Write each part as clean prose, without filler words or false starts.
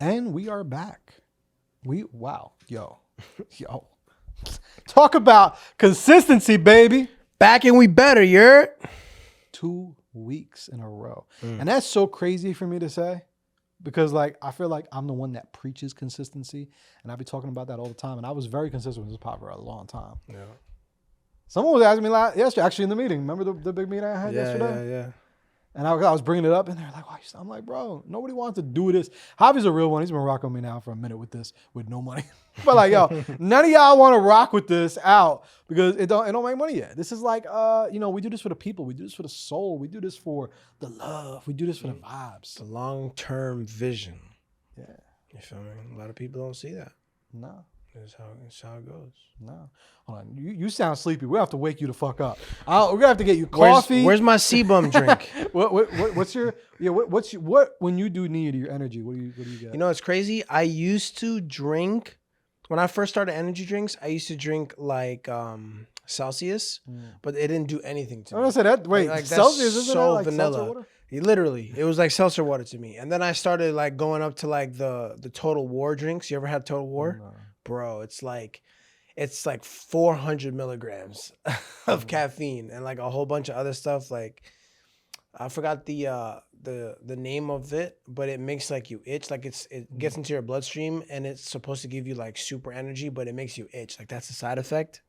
And we are back. Wow. Yo. Talk about consistency, baby. Back and we better, you're 2 weeks in a row. And that's so crazy for me to say because like I feel like I'm the one that preaches consistency and I be talking about that all the time. And I was very consistent with this pod for a long time. Yeah. Someone was asking me yesterday, actually in the meeting. Remember the big meeting I had yesterday? Yeah. And I was bringing it up, and they're like, "Why?" I'm like, "Bro, nobody wants to do this." Javi's a real one. He's been rocking me now for a minute with this, with no money. But like, yo, none of y'all want to rock with this out because it don't make money yet. This is like, we do this for the people. We do this for the soul. We do this for the love. We do this for the vibes. The long-term vision. Yeah. You feel me? A lot of people don't see that. No. That's how it goes. No. Hold on. You sound sleepy. We'll have to wake you the fuck up. We're going to have to get you coffee. Where's my Cbum drink? What when you do need your energy, what do you get? You know, it's crazy. I used to drink, when I first started energy drinks, I used to drink like Celsius, but it didn't do anything to me. I'm going to say that. Wait, like Celsius isn't so that like vanilla. seltzer water? Literally, it was like seltzer water to me. And then I started like going up to like the Total War drinks. You ever had Total War? No. Bro, it's like 400 milligrams of caffeine and like a whole bunch of other stuff. Like I forgot the name of it, but it makes like you itch. Like it gets into your bloodstream and it's supposed to give you like super energy, but it makes you itch. Like that's the side effect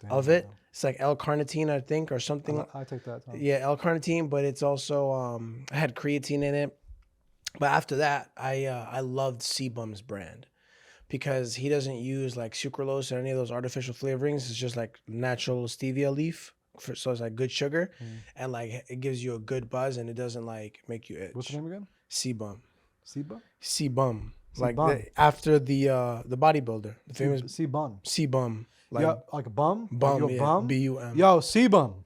of it. It's like L-carnitine, I think, or something. I take that. Yeah, L-carnitine, but it's also I had creatine in it. But after that, I loved Cbum's brand. Because he doesn't use like sucralose or any of those artificial flavorings. It's just like natural stevia leaf. So it's like good sugar. And like it gives you a good buzz and it doesn't like make you itch. What's the name again? Cbum. Cbum? Cbum. Like after the bodybuilder. The famous Cbum. Cbum. Like, yeah, like a bum? Bum, like yeah. Bum? B-U-M. Yo, Cbum.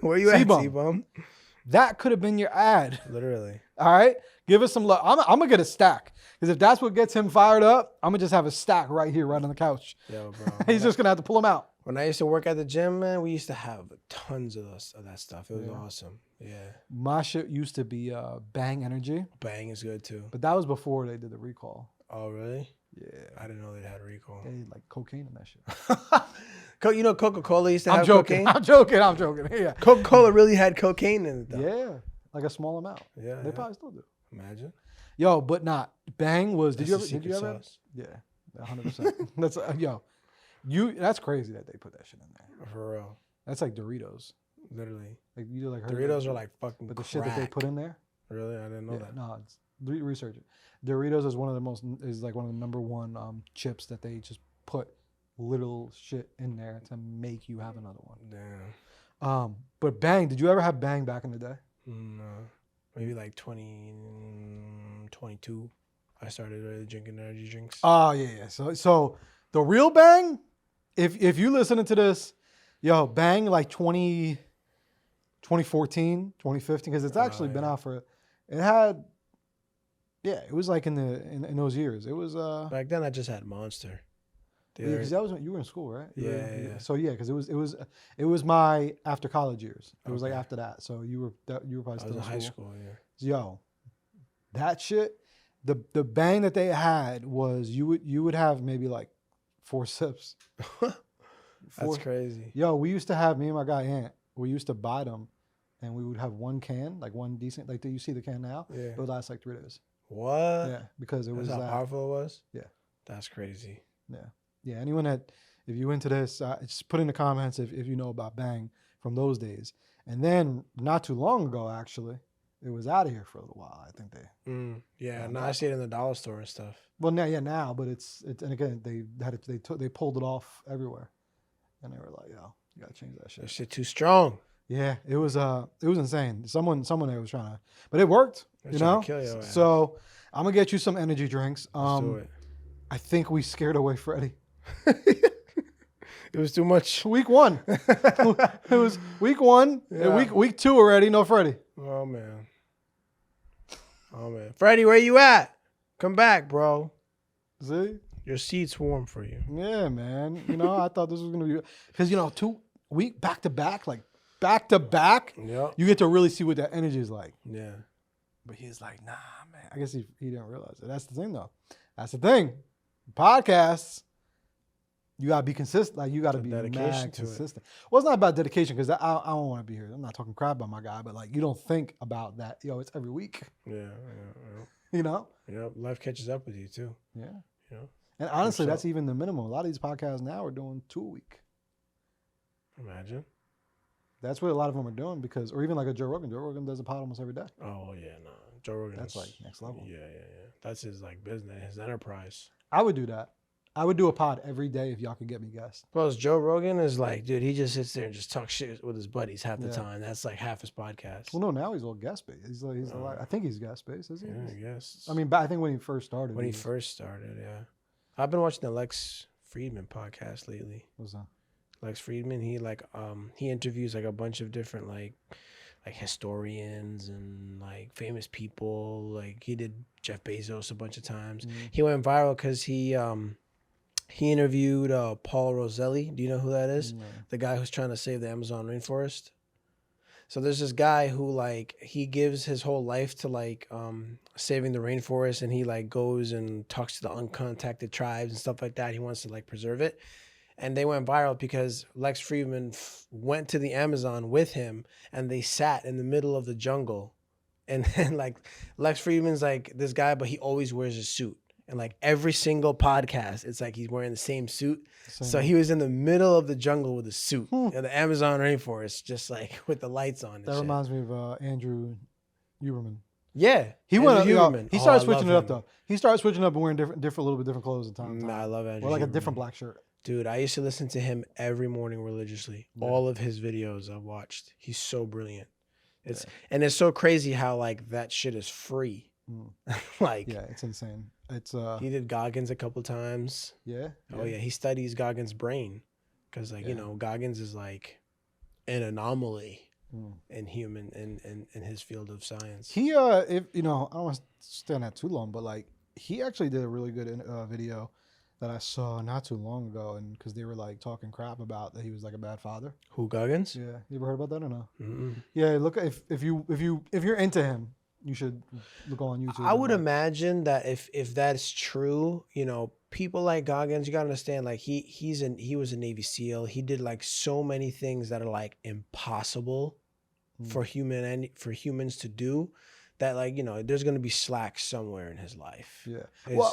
Where you at, Cbum? That could have been your ad. Literally. All right? Give us some love. I'm going to get a stack. Because if that's what gets him fired up, I'm going to just have a stack right here, right on the couch. Yo, bro. He's just going to have to pull them out. When I used to work at the gym, man, we used to have tons of that stuff. It was awesome. Yeah. My shit used to be Bang Energy. Bang is good, too. But that was before they did the recall. Oh, really? Yeah. I didn't know they had a recall. They had like cocaine in that shit. You know Coca-Cola used to have cocaine? I'm joking. Yeah. Coca-Cola really had cocaine in it, though. Yeah. Like a small amount. Yeah. They probably still do. Imagine. Yo, but not. Bang was. Did you ever? Sauce. Yeah, 100%. That's that's crazy that they put that shit in there. For real. That's like Doritos. Literally. Like you like Doritos are like fucking. But the crack. shit that they put in there. Really, I didn't know that. No, it's research it. Doritos is one of the number one chips that they just put little shit in there to make you have another one. Damn. But Bang, did you ever have Bang back in the day? No. Maybe like 2022, I started really drinking energy drinks. Oh, yeah. So the real Bang, if you listening to this, yo, Bang like 2014, 2015, because it's actually been out for, it had, it was like in those years. It was. Back then I just had Monster. Because that was when you were in school, right? Yeah. So yeah, because it was my after college years. It was like after that. So you were probably still in high school. Yeah. Yo, that shit. The Bang that they had was you would have maybe like 4 sips. That's crazy. Yo, we used to have, me and my guy Ant, we used to buy them, and we would have one can, like one decent, like do you see the can now? Yeah. It would last like 3 days. What? Yeah, because it was how powerful it was. Yeah. That's crazy. Yeah. Yeah, anyone that, if you into this, just put in the comments if you know about Bang from those days. And then not too long ago, actually, it was out of here for a little while. I think they. Yeah, now I see it in the dollar store and stuff. Well, now, but it's and again they pulled it off everywhere, and they were like, yo, you gotta change that shit. That shit too strong. Yeah, it was insane. Someone there was trying to, but it worked. They're trying to kill your ass. So I'm gonna get you some energy drinks. Let's do it. I think we scared away Freddie. It was too much. Week 1. It was week 1. Yeah. Week 2 already. No Freddie. Oh man. Freddie, where you at? Come back, bro. See? Your seat's warm for you. Yeah, man. I thought this was gonna be because 2 week back to back, like back to back. Yep. You get to really see what that energy is like. Yeah. But he's like, nah, man. I guess he didn't realize it. That's the thing, though. That's the thing. Podcasts, you gotta be consistent. Like you gotta be mad consistent. Well, it's not about dedication because I don't want to be here. I'm not talking crap about my guy, but like you don't think about that. It's every week. Yeah. Yep. Life catches up with you too. Yeah. You And honestly, that's even the minimum. A lot of these podcasts now are doing 2 a week. Imagine. That's what a lot of them are doing or even like a Joe Rogan. Joe Rogan does a pod almost every day. Oh yeah, no. Joe Rogan. That's like next level. Yeah. That's his like business, his enterprise. I would do that. I would do a pod every day if y'all could get me guests. Plus, Joe Rogan is like, dude, he just sits there and just talks shit with his buddies half the time. That's like half his podcast. Well, no, now he's all guest based. I think he's guest based, isn't he? Yeah, I guess. I mean, but I think when he first started. Yeah. I've been watching the Lex Friedman podcast lately. What's that? Lex Friedman, he interviews like a bunch of different like historians and like famous people. Like he did Jeff Bezos a bunch of times. Mm-hmm. He went viral because he interviewed Paul Roselli. Do you know who that is? No. The guy who's trying to save the Amazon rainforest. So there's this guy who like he gives his whole life to like saving the rainforest, and he like goes and talks to the uncontacted tribes and stuff like that. He wants to like preserve it. And they went viral because Lex Friedman went to the Amazon with him, and they sat in the middle of the jungle. And then like Lex Friedman's like this guy, but he always wears a suit. And like every single podcast, it's like he's wearing the same suit. So he was in the middle of the jungle with a suit in the Amazon rainforest, just like with the lights on. That reminds me of Andrew Huberman. Yeah, he started switching it up though. He started switching up and wearing different, a little bit different clothes at times. I love Andrew. Or like Huberman. A different black shirt. Dude, I used to listen to him every morning religiously. Yeah. All of his videos I've watched. He's so brilliant. And it's so crazy how like that shit is free. Like it's insane. It's he did Goggins a couple times. Yeah. Oh yeah, he studies Goggins' brain because like Goggins is like an anomaly in in his field of science. He if I don't want to stay on that too long, but like he actually did a really good video that I saw not too long ago, and because they were like talking crap about that he was like a bad father. Who, Goggins? Yeah, you ever heard about that or no? Mm-mm. Yeah, look if you're into him, you should look on YouTube. I would imagine that if that's true, people like Goggins, you gotta understand, like he was a Navy SEAL. He did like so many things that are like impossible for humans to do. That like there's gonna be slack somewhere in his life. Yeah,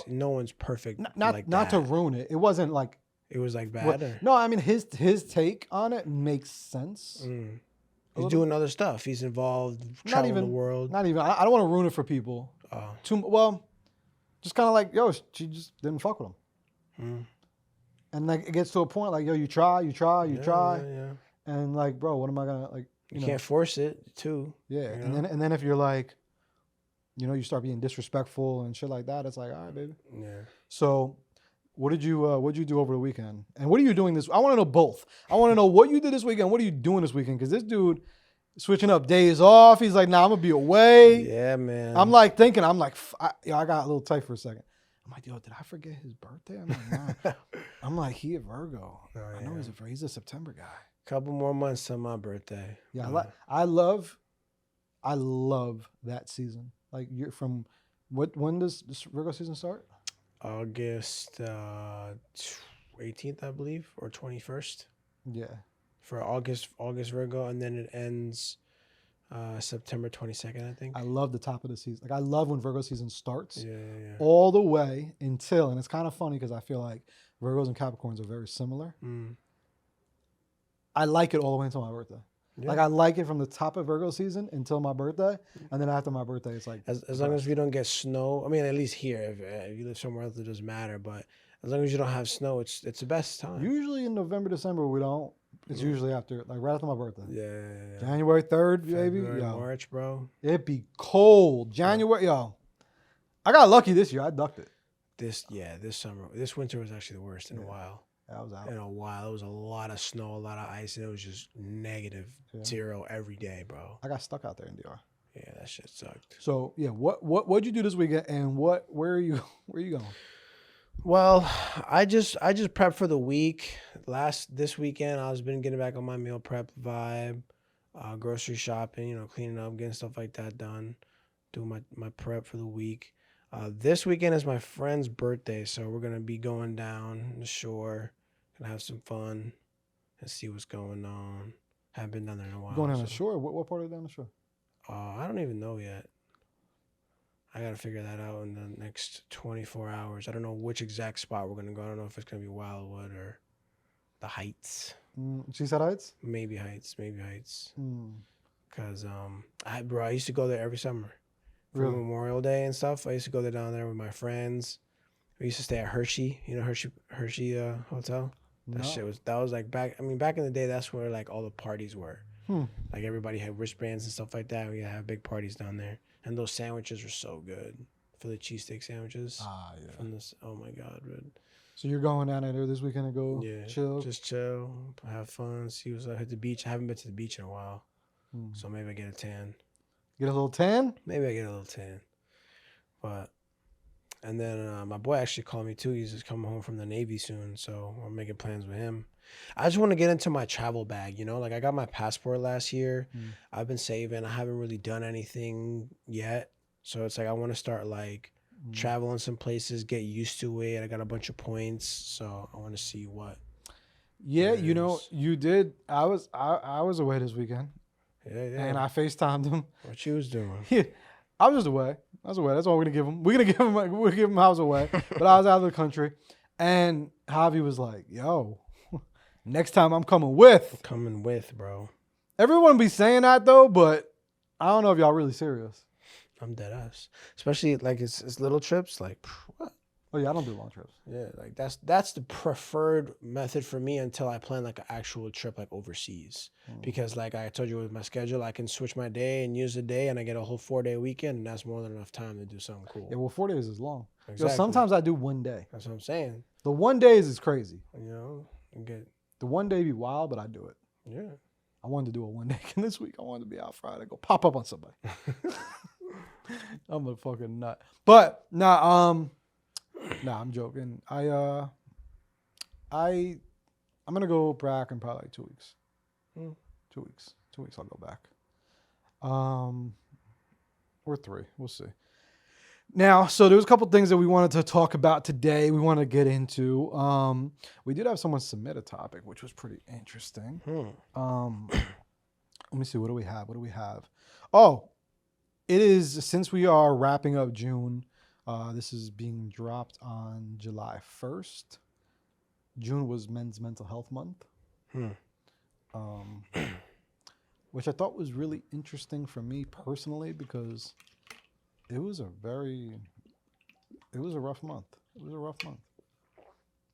no one's perfect. Not to ruin it. It wasn't like it was like bad. No, I mean his take on it makes sense. He's doing other stuff. He's involved traveling the world. Not even. I don't want to ruin it for people. Just kind of like she just didn't fuck with him. And like it gets to a point like you try, and like bro, what am I gonna like? You can't force it too. Yeah, and then if you're like. You start being disrespectful and shit like that. It's like, all right, baby. Yeah. So, what did you do over the weekend? And what are you doing this? I want to know both. I want to know what you did this weekend. What are you doing this weekend? Because this dude switching up days off. He's like, nah, I'm gonna be away. Yeah, man. I'm like thinking. I'm like, I got a little tight for a second. I'm like, yo, did I forget his birthday? I'm like, nah. I'm like, he a Virgo. Oh, yeah. I know he's a September guy. Couple more months to my birthday. Yeah, I love that season. Like you're from when does this Virgo season start? August 18th, I believe, or 21st. Yeah. For August Virgo, and then it ends September 22nd, I think. I love the top of the season. Like I love when Virgo season starts. Yeah. All the way until, and it's kind of funny because I feel like Virgos and Capricorns are very similar. I like it all the way until my birthday. Yeah. Like I like it from the top of Virgo season until my birthday, and then after my birthday, it's like As long as we don't get snow. I mean, at least here. If you live somewhere else, it doesn't matter. But as long as you don't have snow, it's the best time. usually in November, December we don't. It's usually after like right after my birthday. Yeah. January 3rd, baby. February, Yo, March, bro. it be cold. January, yo. I got lucky this year. I ducked it. This summer, this winter was actually the worst in a while. I was out. In a while, it was a lot of snow, a lot of ice, and it was just negative 0 every day, bro. I got stuck out there in DR. Yeah, that shit sucked. So yeah, what'd you do this weekend, and where are you going? Well, I just prepped for the week. This weekend, I was been getting back on my meal prep vibe, grocery shopping, cleaning up, getting stuff like that done, doing my prep for the week. This weekend is my friend's birthday, so we're gonna be going down the shore, gonna have some fun, and see what's going on. Haven't been down there in a while. Going down the shore? What part of down the shore? I don't even know yet. I gotta figure that out in the next 24 hours. I don't know which exact spot we're gonna go. I don't know if it's gonna be Wildwood or the Heights. Seaside Heights? Maybe Heights. Mm. Cause I used to go there every summer for Really? Memorial Day and stuff. I used to go there down there with my friends. We used to stay at Hershey. Hershey Hotel. That was like back in the day. That's where like all the parties were. Like everybody had wristbands and stuff like that. We had big parties down there, and those sandwiches were so good. Philly cheesesteak sandwiches. Yeah. From this, oh my god, dude. So you're going down there this weekend to go chill? Just chill, have fun, see what's up. Hit the beach. I haven't been to the beach in a while, so maybe I get a tan. Get a little tan? Maybe I get a little tan. But, and then my boy actually called me too. He's just coming home from the Navy soon, so I'm making plans with him. I just want to get into my travel bag, like I got my passport last year. I've been saving. I haven't really done anything yet. So it's like I want to start like traveling some places, get used to it. I got a bunch of points, so I want to see what. Yeah, you did. I was away this weekend. Yeah. And I FaceTimed him. What you was doing? Yeah, I was just away. That's all we're gonna give him. We'll give him I was away, but I was out of the country. And Javi was like, "Yo, next time I'm coming with." Coming with, bro. Everyone be saying that though, but I don't know if y'all really serious. I'm dead ass. Especially like it's little trips. Like what? Oh yeah, I don't do long trips. Yeah, like that's the preferred method for me until I plan like an actual trip like overseas. Because like I told you with my schedule, I can switch my day and use the day, and I get a whole 4-day weekend, and that's more than enough time to do something cool. Yeah, well, 4 days is long. Exactly. Sometimes I do 1 day. That's what I'm saying. The 1 days is crazy. Get The 1 day be wild, but I do it. yeah. I wanted to do a 1 day this week. I wanted to be out Friday, go pop up on somebody. I'm a fucking nut. But I'm joking. I'm gonna go back in probably like 2 weeks. 2 weeks. 2 weeks I'll go back. Or 3. We'll see. Now, so there was a couple things that we wanted to talk about today. We want to get into. We did have someone submit a topic, which was pretty interesting. Let me see. What do we have? Oh, it is, since we are wrapping up June, this is being dropped on July 1st. June was Men's Mental Health Month. Which I thought was really interesting for me personally, because it was a rough month.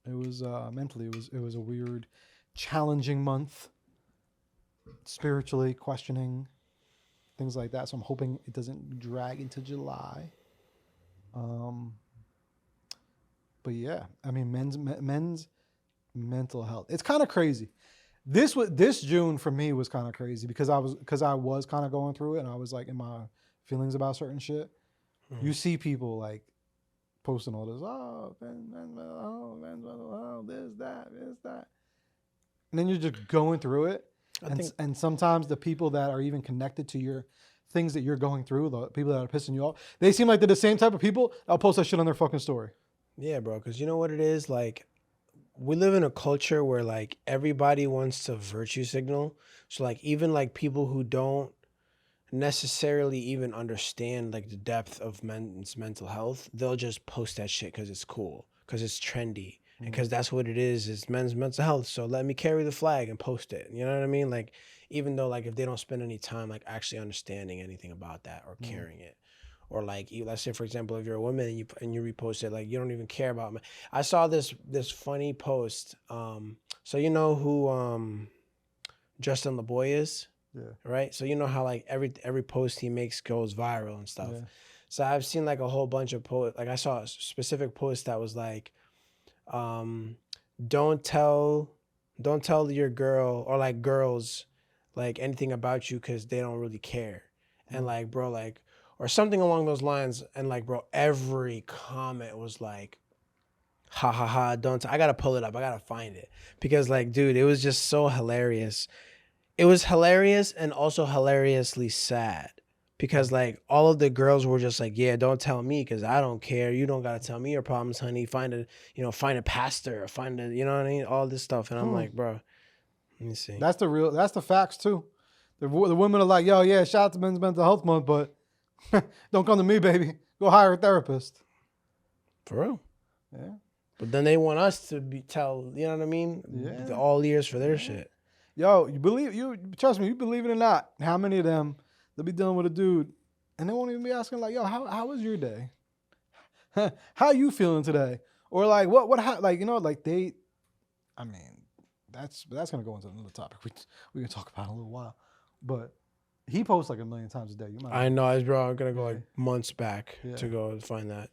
It was mentally, it was a weird, challenging month. Spiritually questioning, things like that. So I'm hoping it doesn't drag into July. But yeah, I mean, men's mental health. It's kind of crazy. This June for me was kind of crazy because I was kind of going through it, and I was like in my feelings about certain shit. You see people like posting all this, this, that. And then you're just going through it. And sometimes the people that are even connected to your things that you're going through, the people that are pissing you off, they seem like they're the same type of people that'll post that shit on their fucking story. Yeah, bro, because you know what it is? Like, we live in a culture where like everybody wants to virtue signal. So like even like people who don't necessarily even understand like the depth of men's mental health, they'll just post that shit because it's cool, because it's trendy, because that's what it is. It's men's mental health. So let me carry the flag and post it. You know what I mean? Like, even though like if they don't spend any time like actually understanding anything about that or carrying it, or like let's say for example, if you're a woman and you repost it, like you don't even care about men. I saw this funny post. So you know who Justin LeBoy is? Yeah. Right. So you know how like every post he makes goes viral and stuff. Yeah. So I've seen like a whole bunch of posts. Like I saw a specific post that was like, don't tell your girl or like girls like anything about you because they don't really care. And like, bro, like, or something along those lines. And like, bro, every comment was like, ha ha ha, I gotta pull it up. I gotta find it. Because like, dude, it was just so hilarious. It was hilarious and also hilariously sad. Because like all of the girls were just like, yeah, don't tell me because I don't care. You don't gotta tell me your problems, honey. Find a pastor, or find a, you know what I mean? All this stuff. And I'm like, bro, let me see. That's the facts too. The women are like, yo, yeah, shout out to Men's Mental Health Month, but don't come to me, baby. Go hire a therapist. For real. Yeah. But then they want us to you know what I mean? Yeah. All ears for their shit. Yo, trust me, you believe it or not, how many of them they'll be dealing with a dude and they won't even be asking like, yo, how was your day? How you feeling today? Or like like, you know, like I mean, that's gonna go into another topic we can talk about in a little while. But he posts like 1 million times a day. I know, bro. I'm gonna go like months back to go find that.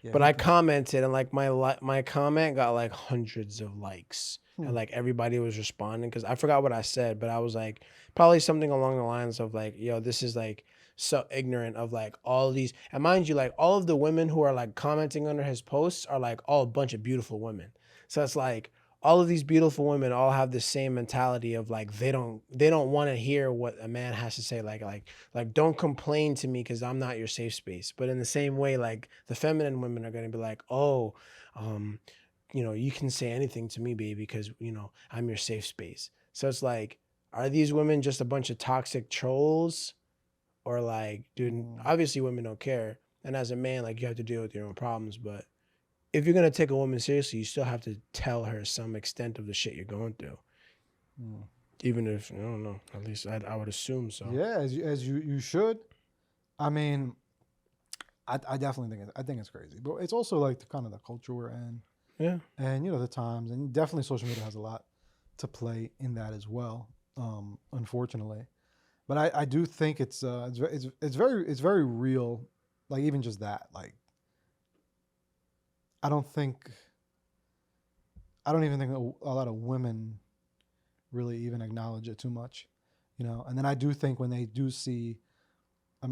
Yeah, but I commented and like my comment got like hundreds of likes. And like everybody was responding because I forgot what I said, but I was like probably something along the lines of like, yo, this is like so ignorant of like all these. And mind you, like all of the women who are like commenting under his posts are like all a bunch of beautiful women. So it's like all of these beautiful women all have the same mentality of like they don't want to hear what a man has to say. Like don't complain to me because I'm not your safe space. But in the same way, like the feminine women are gonna be like, oh, you know, you can say anything to me, baby, because, you know, I'm your safe space. So it's like, are these women just a bunch of toxic trolls? Or like, dude, obviously women don't care. And as a man, like you have to deal with your own problems. But if you're going to take a woman seriously, you still have to tell her some extent of the shit you're going through. Even if, I don't know, at least I would assume so. Yeah, as you should. I mean, I definitely think it's crazy. But it's also like the kind of the culture we're in. Yeah. And, you know, the times, and definitely social media has a lot to play in that as well, unfortunately. But I do think it's very real, like even just that. Like, I don't even think a lot of women really even acknowledge it too much, you know. And then I do think when they do see,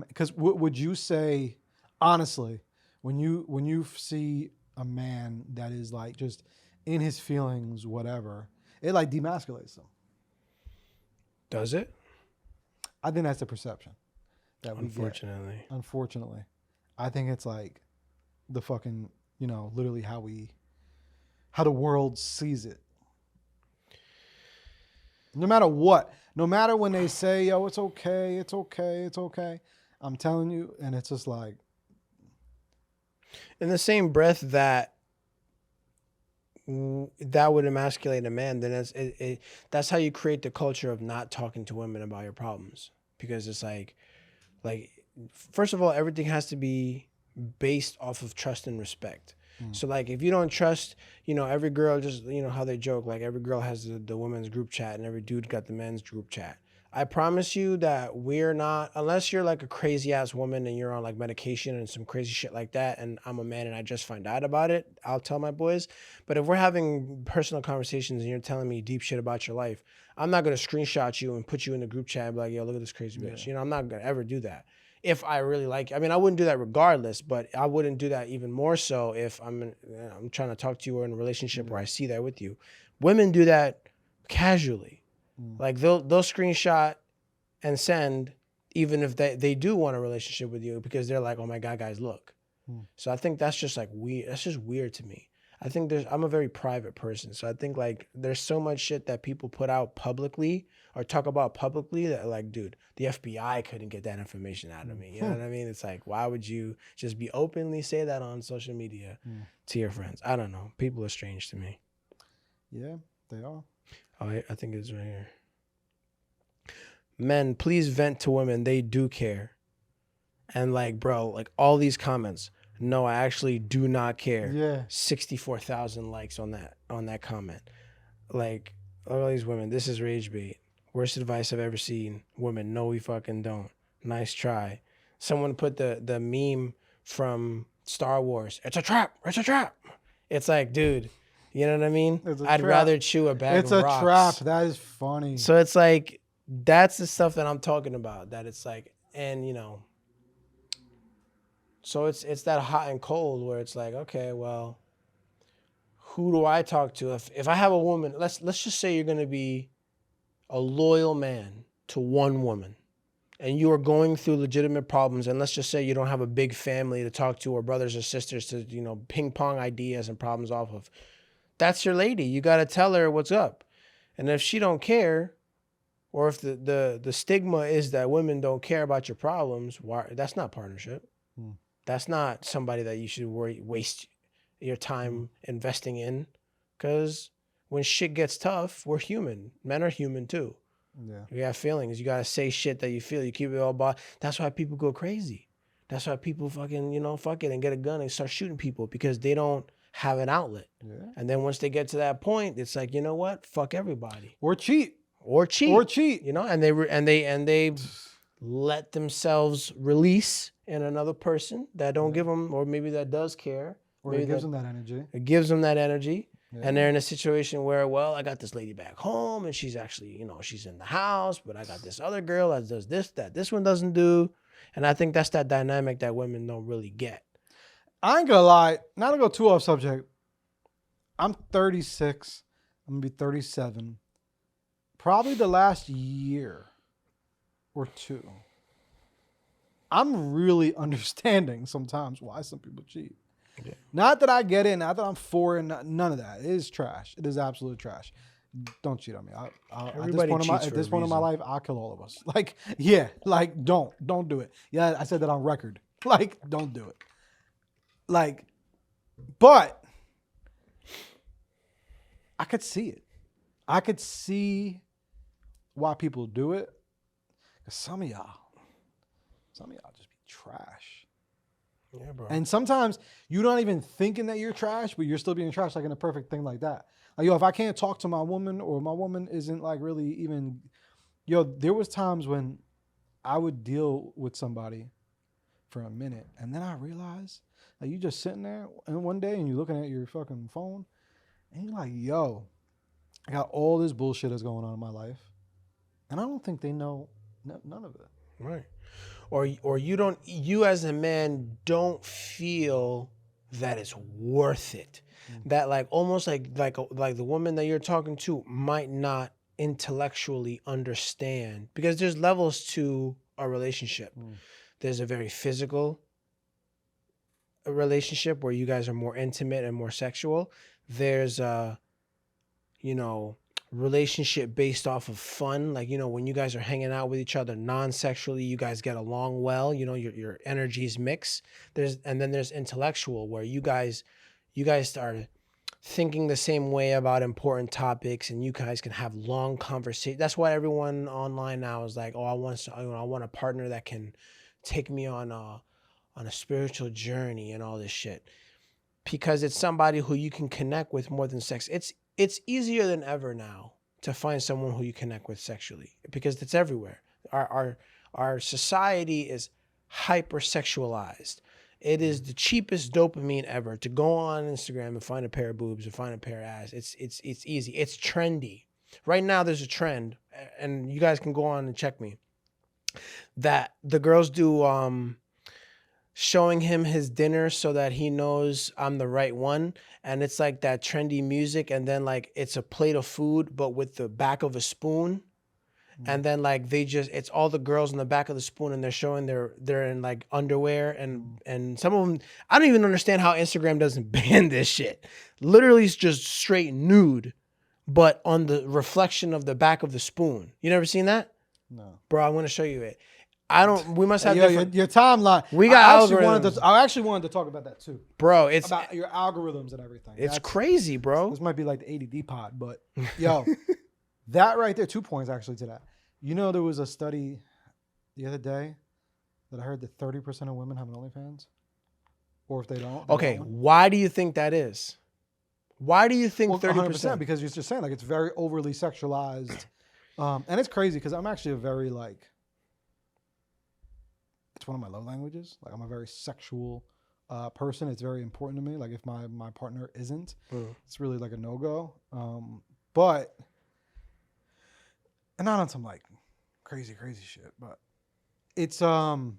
because would you say, honestly, when you see a man that is like just in his feelings, whatever, it like demasculates them. Does it? I think that's the perception that we Unfortunately. get. Unfortunately. I think it's like the fucking, you know, literally how the world sees it. No matter what, no matter when they say, yo, it's okay, it's okay, it's okay. I'm telling you, and it's just like, in the same breath that would emasculate a man, then that's how you create the culture of not talking to women about your problems. Because it's like first of all, everything has to be based off of trust and respect. So like if you don't trust, you know, every girl, just, you know how they joke, like every girl has the women's group chat and every dude got the men's group chat. I promise you that we're not, unless you're like a crazy ass woman and you're on like medication and some crazy shit like that, and I'm a man and I just find out about it, I'll tell my boys. But if we're having personal conversations and you're telling me deep shit about your life, I'm not going to screenshot you and put you in the group chat and be like, yo, look at this crazy bitch. You know, I'm not going to ever do that. If I really like you. I mean, I wouldn't do that regardless, but I wouldn't do that even more so if I'm trying to talk to you or in a relationship where I see that with you. Women do that casually. Like they'll screenshot and send even if they do want a relationship with you because they're like, oh my God, guys, look. So I think that's just like weird. That's just weird to me. I think I'm a very private person. So I think like there's so much shit that people put out publicly or talk about publicly that like, dude, the FBI couldn't get that information out of me. You know what I mean? It's like, why would you just be openly say that on social media to your friends? I don't know. People are strange to me. Yeah, they are. Oh, I think it's right here. Men, please vent to women. They do care. And like, bro, like all these comments. No, I actually do not care. Yeah. 64,000 likes on that comment. Like, all these women, this is rage bait. Worst advice I've ever seen. Women, no, we fucking don't. Nice try. Someone put the meme from Star Wars. It's a trap. It's a trap. It's like, dude, you know what I mean? I'd rather chew a bag of rocks. It's a trap. That is funny. So it's like, that's the stuff that I'm talking about. That it's like, and you know, so it's that hot and cold where it's like, okay, well, who do I talk to? If I have a woman, let's just say you're gonna be a loyal man to one woman, and you are going through legitimate problems, and let's just say you don't have a big family to talk to or brothers or sisters to, you know, ping pong ideas and problems off of. That's your lady. You gotta tell her what's up, and if she don't care, or if the stigma is that women don't care about your problems, why? That's not partnership. That's not somebody that you should waste your time investing in, because when shit gets tough, we're human. Men are human too. Yeah, you have feelings. You gotta say shit that you feel. You keep it all by. That's why people go crazy. That's why people fucking, you know, fuck it and get a gun and start shooting people, because they don't have an outlet. Yeah. And then once they get to that point, it's like, you know what? Fuck everybody. Or cheat. You know, and they let themselves release in another person that don't give them, or maybe that does care. Or it gives them that energy. It gives them that energy. Yeah. And they're in a situation where, well, I got this lady back home and she's actually, you know, she's in the house, but I got this other girl that does this, that this one doesn't do. And I think that's that dynamic that women don't really get. I ain't gonna lie, not to go too off subject. I'm 36. I'm gonna be 37. Probably the last year or two, I'm really understanding sometimes why some people cheat. Yeah. Not that I get it, not that I'm for it, none of that. It is trash. It is absolute trash. Don't cheat on me. At this point in my life, I'll kill all of us. Like, yeah, like don't do it. Yeah, I said that on record. Like, don't do it. Like, but I could see it. I could see why people do it. Because some of y'all just be trash. Yeah, bro. And sometimes you're not even thinking that you're trash, but you're still being trash, like in a perfect thing like that. Like, yo, if I can't talk to my woman, or my woman isn't like really even, yo, there was times when I would deal with somebody for a minute, and then I realized, like, you just sitting there and one day and you're looking at your fucking phone and you're like, yo, I got all this bullshit that's going on in my life, and I don't think they know none of it. Right. Or you as a man don't feel that it's worth it. Mm-hmm. That like almost like the woman that you're talking to might not intellectually understand, because there's levels to a relationship. There's a very physical relationship where you guys are more intimate and more sexual. There's a, you know, relationship based off of fun, like, you know, when you guys are hanging out with each other non-sexually, you guys get along well, you know, your energies mix. And then there's intellectual, where you guys start thinking the same way about important topics, and you guys can have long conversations. That's why everyone online now is like, oh, I want a partner that can take me on a spiritual journey and all this shit, because it's somebody who you can connect with more than sex. It's easier than ever now to find someone who you connect with sexually, because it's everywhere. Our society is hypersexualized. It is the cheapest dopamine ever to go on Instagram and find a pair of boobs or find a pair of ass. It's easy. It's trendy. Right now there's a trend, and you guys can go on and check me, that the girls do showing him his dinner so that he knows I'm the right one. And it's like that trendy music, and then like it's a plate of food, but with the back of a spoon. And then like it's all the girls in the back of the spoon, and they're showing they're in like underwear, and some of them, I don't even understand how Instagram doesn't ban this shit. Literally, it's just straight nude, but on the reflection of the back of the spoon. You never seen that? No. Bro, I'm gonna show you it. We must have Yo, different. your timeline. We got algorithms. I actually wanted to talk about that too. Bro, it's about your algorithms and everything. It's crazy, bro. This might be like the ADD pod, but yo, that right there, 2 points actually to that. You know, there was a study the other day that I heard that 30% of women have an OnlyFans, or if they don't. Okay, why do you think that is? Why do you think 30%? 100%, because you're just saying like it's very overly sexualized, and it's crazy because I'm actually a very like. It's one of my love languages. Like I'm a very sexual person. It's very important to me. Like if my partner isn't, it's really like a no-go. But and not on some like crazy shit, but it's so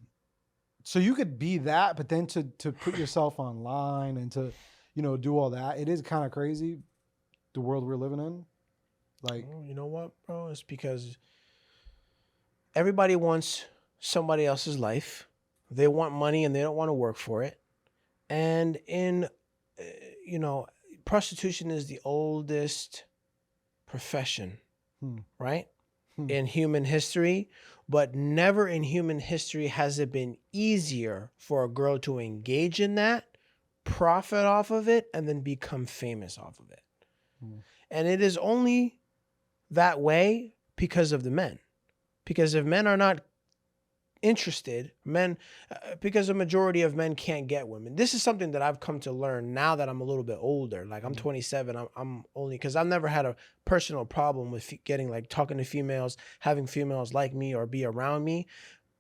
you could be that, but then to put yourself online and to, you know, do all that, it is kind of crazy, the world we're living in. Like, you know what, bro? It's because everybody wants somebody else's life. They want money and they don't want to work for it. And in, you know, prostitution is the oldest profession, right? In human history, but never in human history has it been easier for a girl to engage in that, profit off of it, and then become famous off of it. And it is only that way because of the men. Because if men are not interested, because a majority of men can't get women. This is something that I've come to learn now that I'm a little bit older. Like I'm 27. I'm only because I've never had a personal problem with getting like talking to females, having females like me or be around me.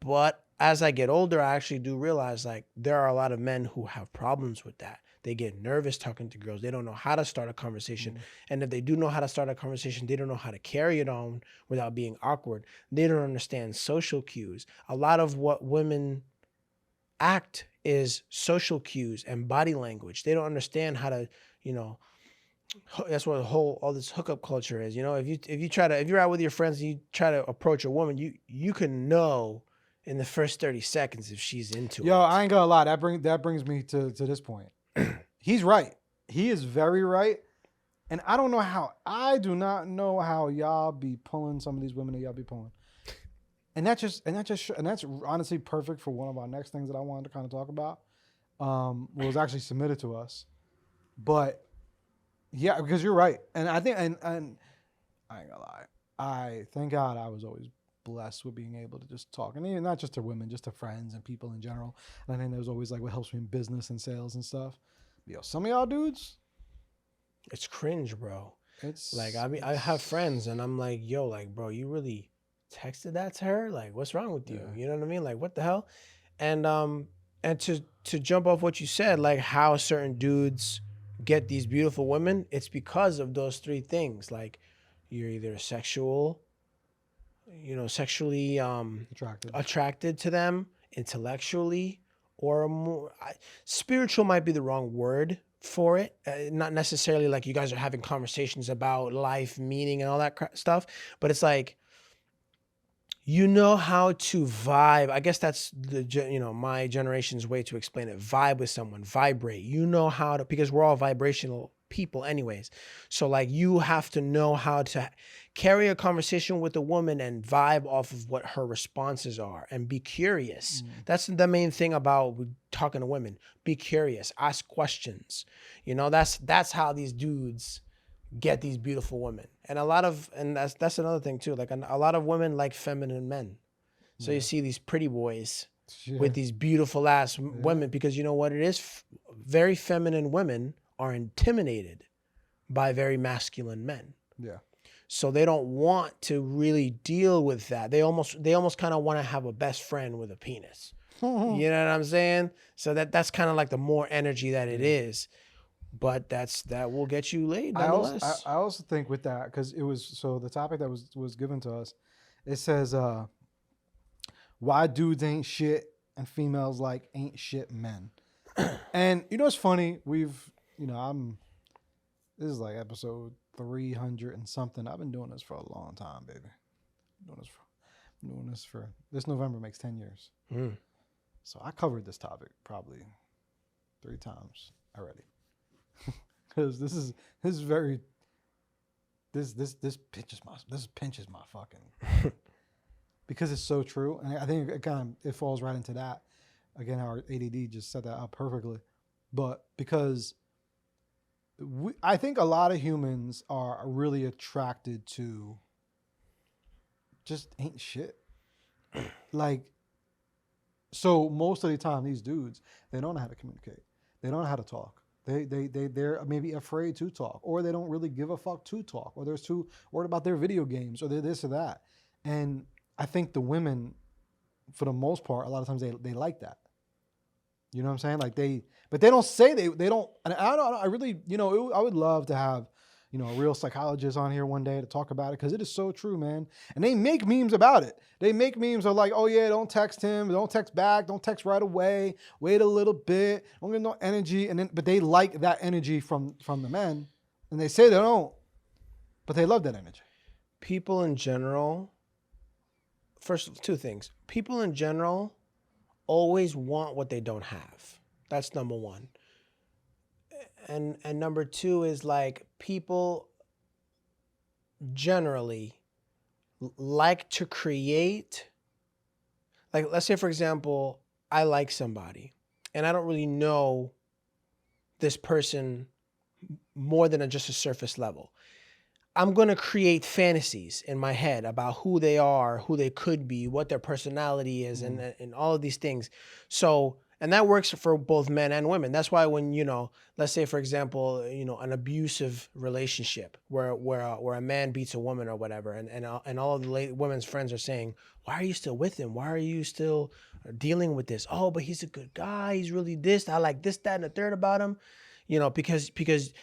But as I get older, I actually do realize like there are a lot of men who have problems with that. They get nervous talking to girls. They don't know how to start a conversation. And if they do know how to start a conversation, they don't know how to carry it on without being awkward. They don't understand social cues. A lot of what women act is social cues and body language. They don't understand how to, you know, that's what all this hookup culture is. You know, if you're out with your friends and you try to approach a woman, you can know in the first 30 seconds if she's into it. Yo, I ain't gonna lie. That brings me to this point. He's right. He is very right. And I do not know how y'all be pulling some of these women that y'all be pulling. And that's honestly perfect for one of our next things that I wanted to kind of talk about. Was actually submitted to us. But yeah, because you're right. And I think, and I ain't gonna lie. I thank God I was always blessed with being able to just talk, and not just to women, just to friends and people in general. And I think there's always like what helps me in business and sales and stuff. Yo, some of y'all dudes, it's cringe, bro. It's like I have friends, and I'm like, yo, like, bro, you really texted that to her? Like, what's wrong with you? Yeah. You know what I mean? Like, what the hell? And to jump off what you said, like how certain dudes get these beautiful women, it's because of those three things. Like, you're either sexually attracted to them, intellectually, or more spiritual might be the wrong word for it. Not necessarily like you guys are having conversations about life, meaning, and all that stuff, but it's like, you know how to vibe. I guess that's my generation's way to explain it. Vibe with someone, vibrate. You know how to, because we're all vibrational people anyways. So like you have to know how to carry a conversation with a woman and vibe off of what her responses are and be curious. That's the main thing about talking to women. Be curious, ask questions. You know, that's how these dudes get these beautiful women. And that's another thing too. Like a lot of women like feminine men. So you see these pretty boys with these beautiful ass women, because you know what it is? Very feminine women are intimidated by very masculine men. Yeah. So they don't want to really deal with that. They almost kind of want to have a best friend with a penis. You know what I'm saying? So that's kind of like the more energy that it is. But that will get you laid nonetheless. I also think with that, because it was, so the topic that was given to us, it says, why dudes ain't shit and females like ain't shit men. And you know what's funny? This is like episode 300 and something. I've been doing this for a long time, baby. doing this for this November makes 10 years. So I covered this topic probably 3 times already. Because this pinches my fucking because it's so true. And I think it falls right into that. Again, our ADD just set that up perfectly. But because I think a lot of humans are really attracted to just ain't shit. Like, so most of the time, these dudes, they don't know how to communicate. They don't know how to talk. They're maybe afraid to talk, or they don't really give a fuck to talk, or they're too worried about their video games, or they're this or that. And I think the women, for the most part, a lot of times they like that. You know what I'm saying? Like but they don't say they don't. And I really, I would love to have, a real psychologist on here one day to talk about it, because it is so true, man. And they make memes about it. They make memes of like, oh yeah, don't text him, don't text back, don't text right away, wait a little bit, don't get no energy, but they like that energy from the men, and they say they don't, but they love that energy. People in general, first 2 things. People in general always want what they don't have. That's number 1. And number 2 is like people generally like to create, like, let's say, for example, I like somebody and I don't really know this person more than just a surface level. I'm going to create fantasies in my head about who they are, who they could be, what their personality is, and all of these things. So, and that works for both men and women. That's why when, let's say, for example, an abusive relationship where a man beats a woman or whatever, and all of the women's friends are saying, why are you still with him? Why are you still dealing with this? Oh, but he's a good guy. He's really this. I like this, that, and the third about him. Because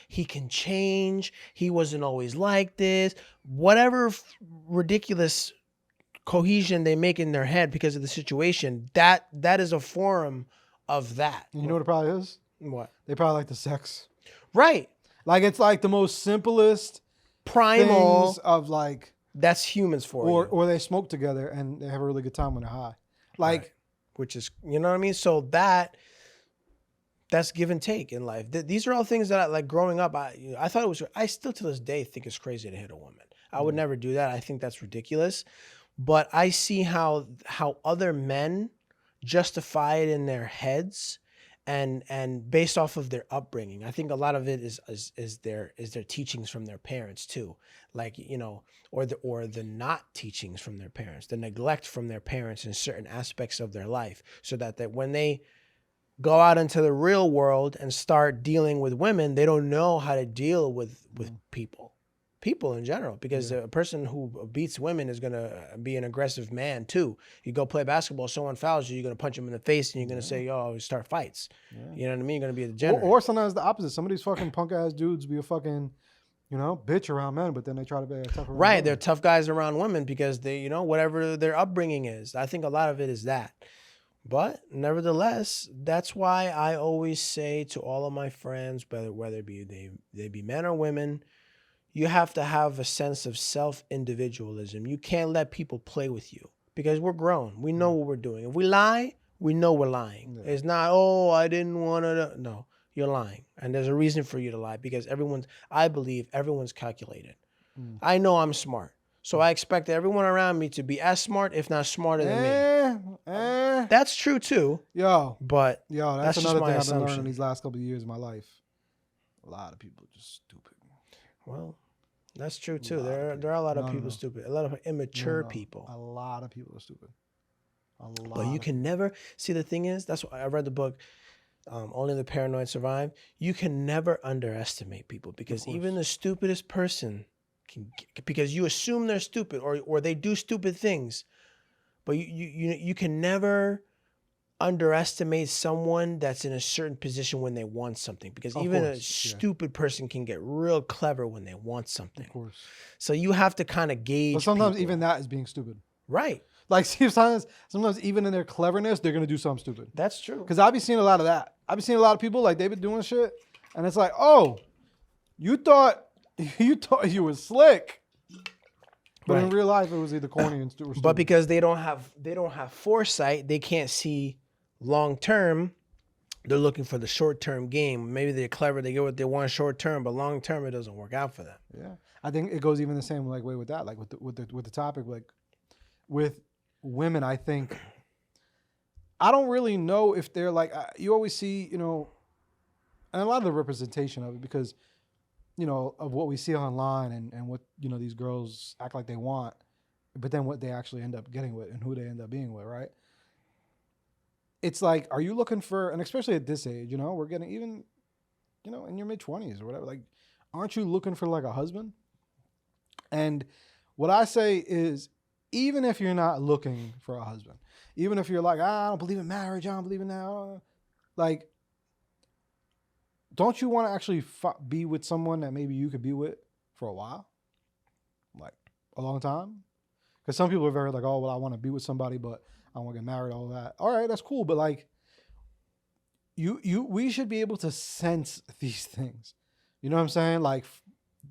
he can change. He wasn't always like this. Whatever ridiculous cohesion they make in their head because of the situation, that is a form of that. You know what it probably is? What? They probably like the sex. Right. Like, it's like the most simplest primal things of like. That's humans for you. Or they smoke together and they have a really good time when they're high. Like. Right. Which is, you know what I mean? So that's give and take in life. These are all things that, like, growing up, I thought it was, I still to this day think it's crazy to hit a woman. I would never do that. I think that's ridiculous. But I see how other men justify it in their heads and based off of their upbringing. I think a lot of it is their teachings from their parents too. Like, or the not teachings from their parents, the neglect from their parents in certain aspects of their life, so that when they go out into the real world and start dealing with women, they don't know how to deal with people in general, because a person who beats women is going to be an aggressive man too. You go play basketball, someone fouls you, you're going to punch him in the face and you're going to say, oh, start fights. Yeah. You know what I mean? You're going to be a degenerate. Or sometimes the opposite. Some of these fucking punk ass dudes be a fucking, bitch around men, but then they try to be tough around women. They're tough guys around women because they, whatever their upbringing is. I think a lot of it is that. But nevertheless, that's why I always say to all of my friends, whether it be they be men or women, you have to have a sense of self-individualism. You can't let people play with you, because we're grown. We know what we're doing. If we lie, we know we're lying. Yeah. It's not, oh, I didn't want to. No, you're lying. And there's a reason for you to lie, because I believe everyone's calculated. I know I'm smart. So I expect everyone around me to be as smart, if not smarter than me. That's true too. But that's another thing I've been learning these last couple of years of my life. A lot of people are just stupid. Well, that's true too. There are a lot of people stupid. A lot of immature people. A lot of people are stupid. But you can never see. The thing is, that's why I read the book. Only the Paranoid Survive. You can never underestimate people, because even the stupidest person because you assume they're stupid or they do stupid things, but you can never underestimate someone that's in a certain position when they want something, because even a stupid person can get real clever when they want something. Of course. So you have to kind of gauge. But sometimes even that is being stupid. Right. Like sometimes even in their cleverness, they're going to do something stupid. That's true. Because I've been seeing a lot of that. I've been seeing a lot of people, like, they've been doing shit, and it's like, oh, you thought you were slick, But in Right. real life, it was either corny or stupid. But because they don't have foresight, they can't see long term. They're looking for the short term game. Maybe they're clever, they get what they want short term, but long term it doesn't work out for them. Yeah, I think it goes even the same like way with that, like with the topic, like with women. I think I don't really know if they're like you always see, you know, and a lot of the representation of it because, you know, of what we see online and what, you know, these girls act like they want, but then what they actually end up getting with and who they end up being with, right? It's like, are you looking for, and especially at this age, you know, we're getting even, you know, in your mid-20s or whatever, like, aren't you looking for like a husband? And what I say is, even if you're not looking for a husband, even if you're like, I don't believe in marriage, I don't believe in that, like, don't you want to actually be with someone that maybe you could be with for a while? Like, a long time? Because some people are very like, oh, well, I want to be with somebody, but I want to get married, all that. All right, that's cool. But like, we should be able to sense these things. You know what I'm saying? Like,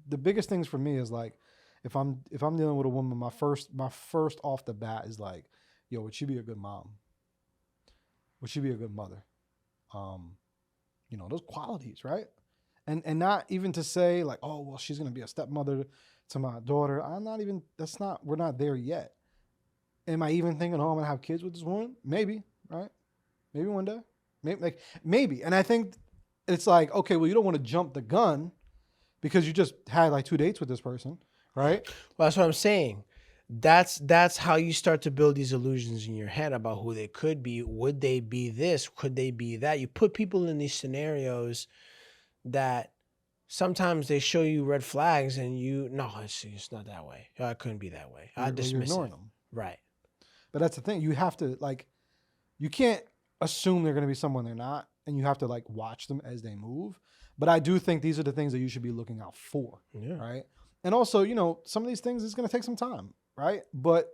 the biggest things for me is like, if I'm dealing with a woman, my first off the bat is like, yo, would she be a good mom? Would she be a good mother? You know, those qualities, right? And not even to say like, oh, well, she's gonna be a stepmother to my daughter. We're not there yet. Am I even thinking, oh, I'm gonna have kids with this woman? Maybe, right? Maybe one day. Maybe. And I think it's like, okay, well, you don't want to jump the gun because you just had like 2 dates with this person, right? Well, that's what I'm saying. That's how you start to build these illusions in your head about who they could be. Would they be this? Could they be that? You put people in these scenarios that sometimes they show you red flags and it's not that way. I couldn't be that way. I dismiss ignoring it. them. Right. But that's the thing. You have to like, you can't assume they're going to be someone they're not, and you have to like watch them as they move. But I do think these are the things that you should be looking out for, right? And also, you know, some of these things is going to take some time, right? But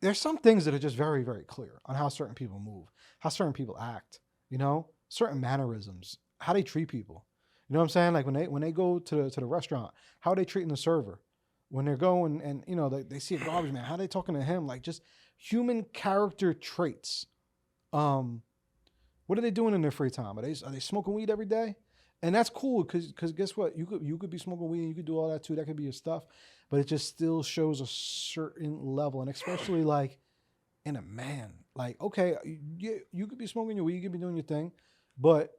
there's some things that are just very, very clear on how certain people move, how certain people act, you know, certain mannerisms, how they treat people. You know what I'm saying? Like when they go to the restaurant, how are they treating the server? When they're going and, you know, they see a garbage man, how are they talking to him? Like just human character traits. What are they doing in their free time? Are they smoking weed every day? And that's cool because guess what? You could be smoking weed and you could do all that too. That could be your stuff. But it just still shows a certain level. And especially like in a man. Like, okay, you could be smoking your weed, you could be doing your thing, but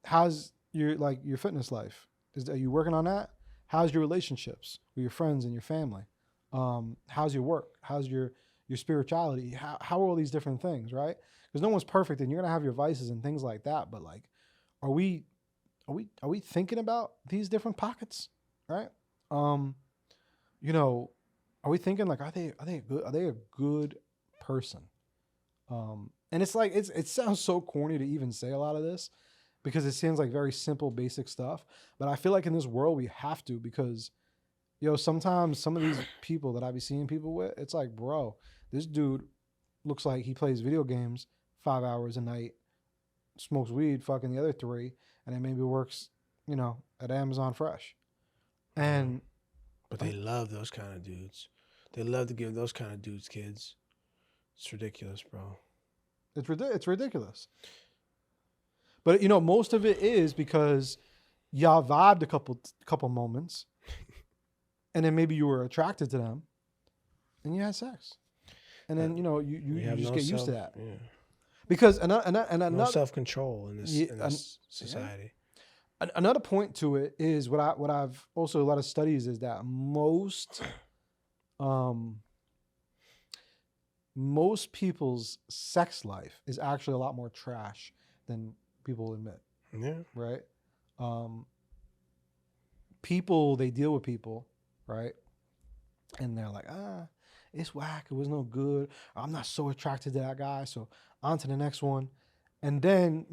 how's your fitness life? Are you working on that? How's your relationships with your friends and your family? How's your work? How's your spirituality? How are all these different things, right? Because no one's perfect and you're gonna have your vices and things like that. But like, are we thinking about these different pockets, right? You know, are we thinking like, are they a good person? And it's like it sounds so corny to even say a lot of this because it seems like very simple, basic stuff. But I feel like in this world we have to because, yo, sometimes some of these people that I be seeing people with, it's like, bro, this dude looks like he plays video games 5 hours a night, smokes weed, fucking the other 3, and then maybe works, you know, at Amazon Fresh. And but they love those kind of dudes. They love to give those kind of dudes kids. It's ridiculous, bro. It's ridiculous. But you know, most of it is because y'all vibed a couple moments, and then maybe you were attracted to them, and you had sex, and then you know you just get used to that. Yeah. Because no self-control in this society. Yeah. Another point to it is what I've also a lot of studies is that most people's sex life is actually a lot more trash than people admit. Yeah. Right. People, they deal with people, right? And they're like, it's whack. It was no good. I'm not so attracted to that guy. So on to the next one. And then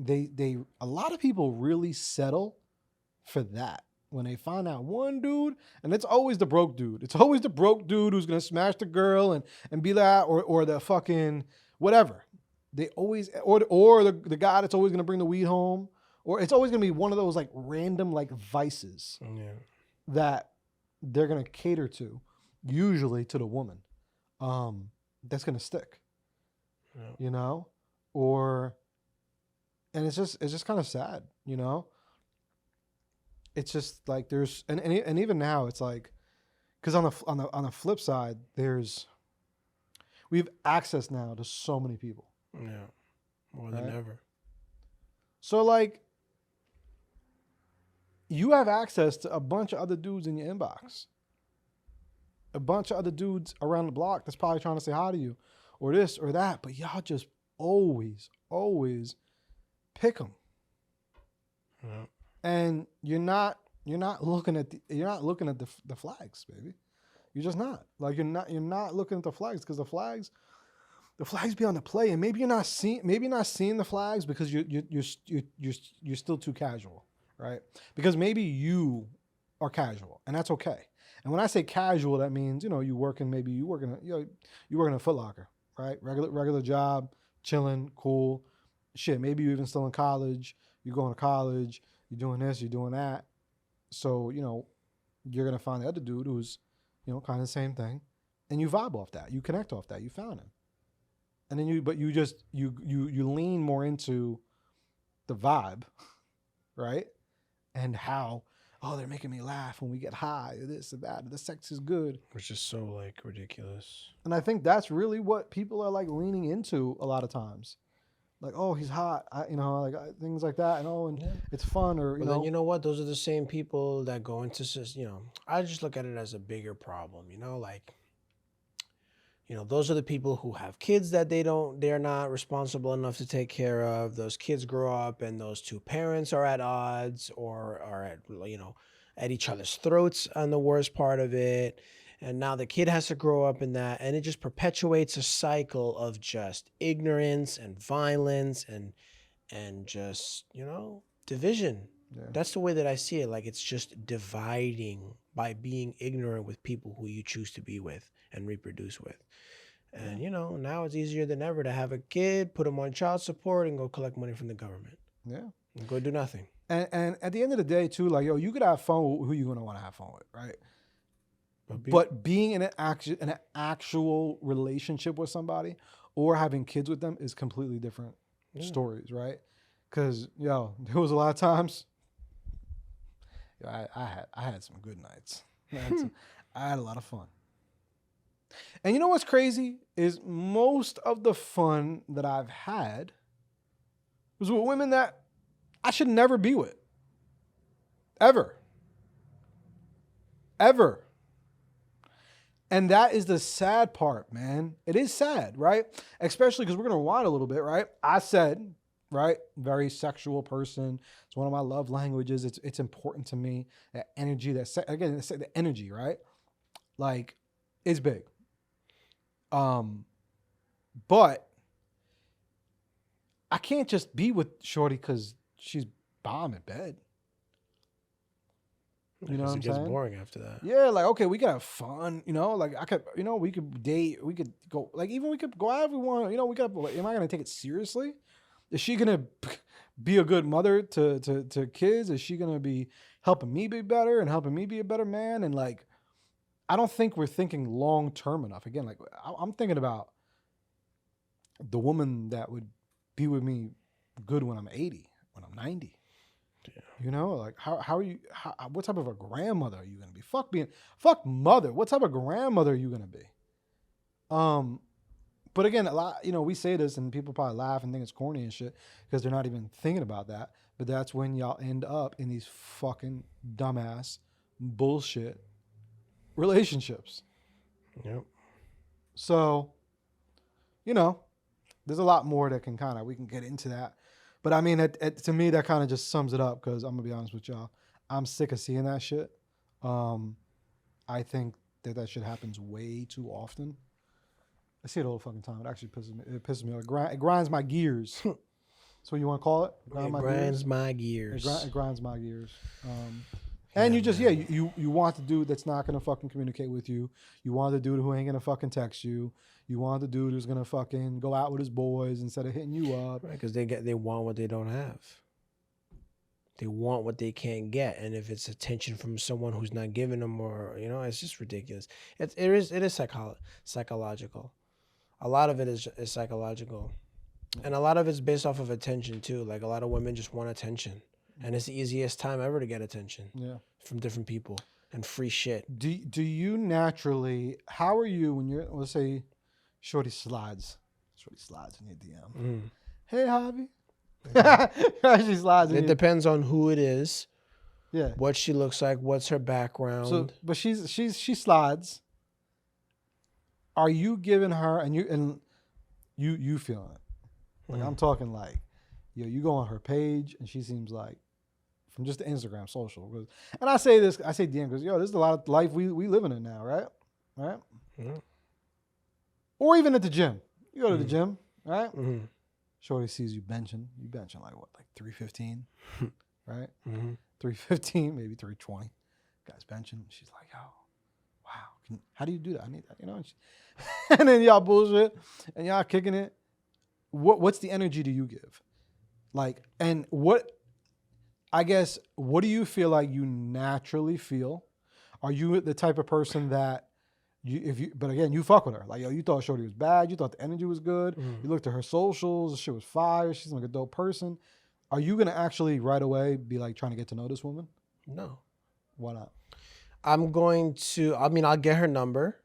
a lot of people really settle for that when they find out one dude, and it's always the broke dude. It's always the broke dude who's gonna smash the girl and be that, or the fucking whatever. They always, or the guy that's always gonna bring the weed home, or it's always gonna be one of those like random like vices that they're gonna cater to usually to the woman, that's gonna stick. Yeah. You know, and it's just kind of sad. You know, it's just like there's and even now it's like because on the flip side we have access now to so many people. Yeah. More than ever. So like you have access to a bunch of other dudes in your inbox. A bunch of other dudes around the block that's probably trying to say hi to you or this or that, but y'all just always pick them. Yeah. And you're not looking at the flags, baby. You're just not. Like you're not looking at the flags because the flags be on the play, and maybe you're not seeing the flags because you're still too casual, right? Because maybe you are casual, and that's okay. And when I say casual, that means you work in a Foot Locker, right? Regular job, chilling, cool, shit. Maybe you're even still in college. You're going to college. You're doing this. You're doing that. So you're gonna find the other dude who's kind of the same thing, and you vibe off that. You connect off that. You found him. And then you lean more into the vibe, right? And how, they're making me laugh when we get high, or this or that, or the sex is good. Which is so like ridiculous. And I think that's really what people are like leaning into a lot of times. Like, oh, he's hot, things like that, and it's fun, or But then you know what? Those are the same people that go into I just look at it as a bigger problem. Those are the people who have kids that they're not responsible enough to take care of. Those kids grow up and those two parents are at odds or are at each other's throats on the worst part of it. And now the kid has to grow up in that, and it just perpetuates a cycle of just ignorance and violence and just, division. Yeah. That's the way that I see it. Like it's just dividing by being ignorant with people who you choose to be with and reproduce with. And, now it's easier than ever to have a kid, put them on child support, and go collect money from the government. Yeah. And go do nothing. And at the end of the day, too, like, you could have fun with who you're going to want to have fun with, right? But being in an actual relationship with somebody or having kids with them is completely different stories, right? Because, there was a lot of times I had some good nights. I had a lot of fun. And you know what's crazy is most of the fun that I've had was with women that I should never be with. Ever. And that is the sad part, man. It is sad, right? Especially because we're going to rewind a little bit, right? I said, right, very sexual person. It's one of my love languages. It's important to me. That energy, the energy, right? Like, it's big. But I can't just be with Shorty because she's bomb in bed. You know what I'm saying? It gets boring after that. Yeah, like, okay, we could have fun, like I could, we could date, we could go, like, even we could go out if we want, am I going to take it seriously? Is she going to be a good mother to kids? Is she going to be helping me be better and helping me be a better man? And like, I don't think we're thinking long-term enough. Again, like I'm thinking about the woman that would be with me good when I'm 80, when I'm 90. Yeah. Like what type of a grandmother are you going to be? Fuck mother. What type of grandmother are you going to be? But again, a lot, we say this and people probably laugh and think it's corny and shit because they're not even thinking about that. But that's when y'all end up in these fucking dumbass bullshit relationships. Yep. So, there's a lot more that we can get into that. But I mean, to me, that kind of just sums it up because I'm going to be honest with y'all. I'm sick of seeing that shit. I think that shit happens way too often. I see it all the fucking time. It actually pisses me off. It grinds my gears. That's what you want to call it? Grinds my gears. It grinds my gears. And you just, you want the dude that's not going to fucking communicate with you. You want the dude who ain't going to fucking text you. You want the dude who's going to fucking go out with his boys instead of hitting you up. Right, because they want what they don't have. They want what they can't get, and if it's attention from someone who's not giving them, or it's just ridiculous. It is psychological. A lot of it is psychological, and a lot of it's based off of attention too. Like a lot of women just want attention, and it's the easiest time ever to get attention. Yeah. From different people and free shit. Do you naturally? How are you when you're, let's say, Shorty slides in your DM. Hey, Javi. She slides in It depends on who it is. Yeah. What she looks like. What's her background. So, but she slides. Are you giving her and you feeling it? Like I'm talking like, you go on her page and she seems like, from just the Instagram social. And I say DM because this is a lot of life we living in now, right? Right. Mm-hmm. Or even at the gym. You go to the gym, right? Mm-hmm. Shorty sees you benching. You benching like what, like 315, right? Mm-hmm. 315, maybe 320. Guy's benching. She's like, yo, wow. How do you do that? I need that, And then y'all bullshit and y'all kicking it. What's the energy do you give? Like, and what do you feel like you naturally feel? Are you the type of person that but again, you fuck with her. Like, you thought Shorty was bad. You thought the energy was good. You looked at her socials. The shit was fire. She's like a dope person. Are you going to actually right away be like trying to get to know this woman? No. Why not? I'll get her number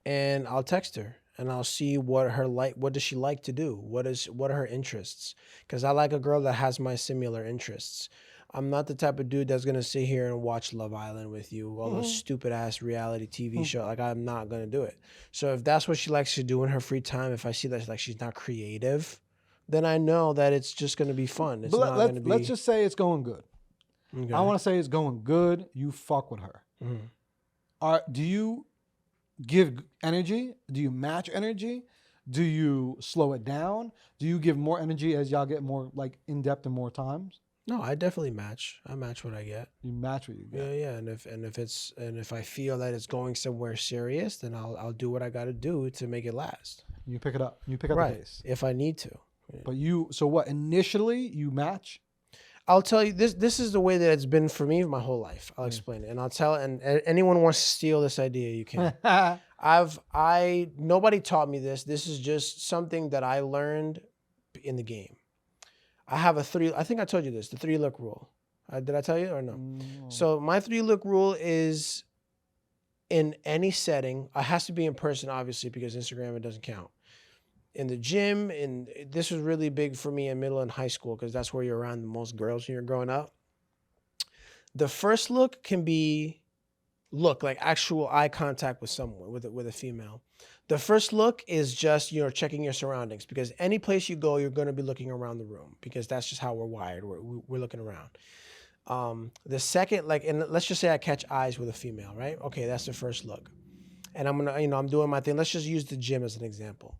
and I'll text her and I'll see what does she like to do? What are her interests? Because I like a girl that has my similar interests. I'm not the type of dude that's going to sit here and watch Love Island with you, all those stupid ass reality TV show. Like, I'm not going to do it. So if that's what she likes to do in her free time, if I see that like she's not creative, then I know that it's just going to be fun. It's not going to be. Let's just say it's going good. Okay. I want to say it's going good. You fuck with her. Do you give energy? Do you match energy? Do you slow it down? Do you give more energy as y'all get more like in depth and more times? No, I definitely match. I match what I get. You match what you get. Yeah. And if I feel that it's going somewhere serious, then I'll do what I got to do to make it last. You pick it up. You pick up the pace. If I need to. Yeah. But so what? Initially, you match. I'll tell you this. This is the way that it's been for me my whole life. I'll explain it, and I'll tell. And anyone wants to steal this idea, you can. Nobody taught me this. This is just something that I learned in the game. I have I think I told you this, the 3-look rule. Did I tell you or no? So my 3-look rule is in any setting, it has to be in person, obviously, because Instagram, it doesn't count. In the gym, and this was really big for me in middle and high school because that's where you're around the most girls when you're growing up. The first look can be like actual eye contact with someone, with a female. The first look is just, checking your surroundings because any place you go, you're going to be looking around the room because that's just how we're wired. We're looking around. The second, and let's just say I catch eyes with a female, right? Okay, that's the first look. And I'm doing my thing. Let's just use the gym as an example.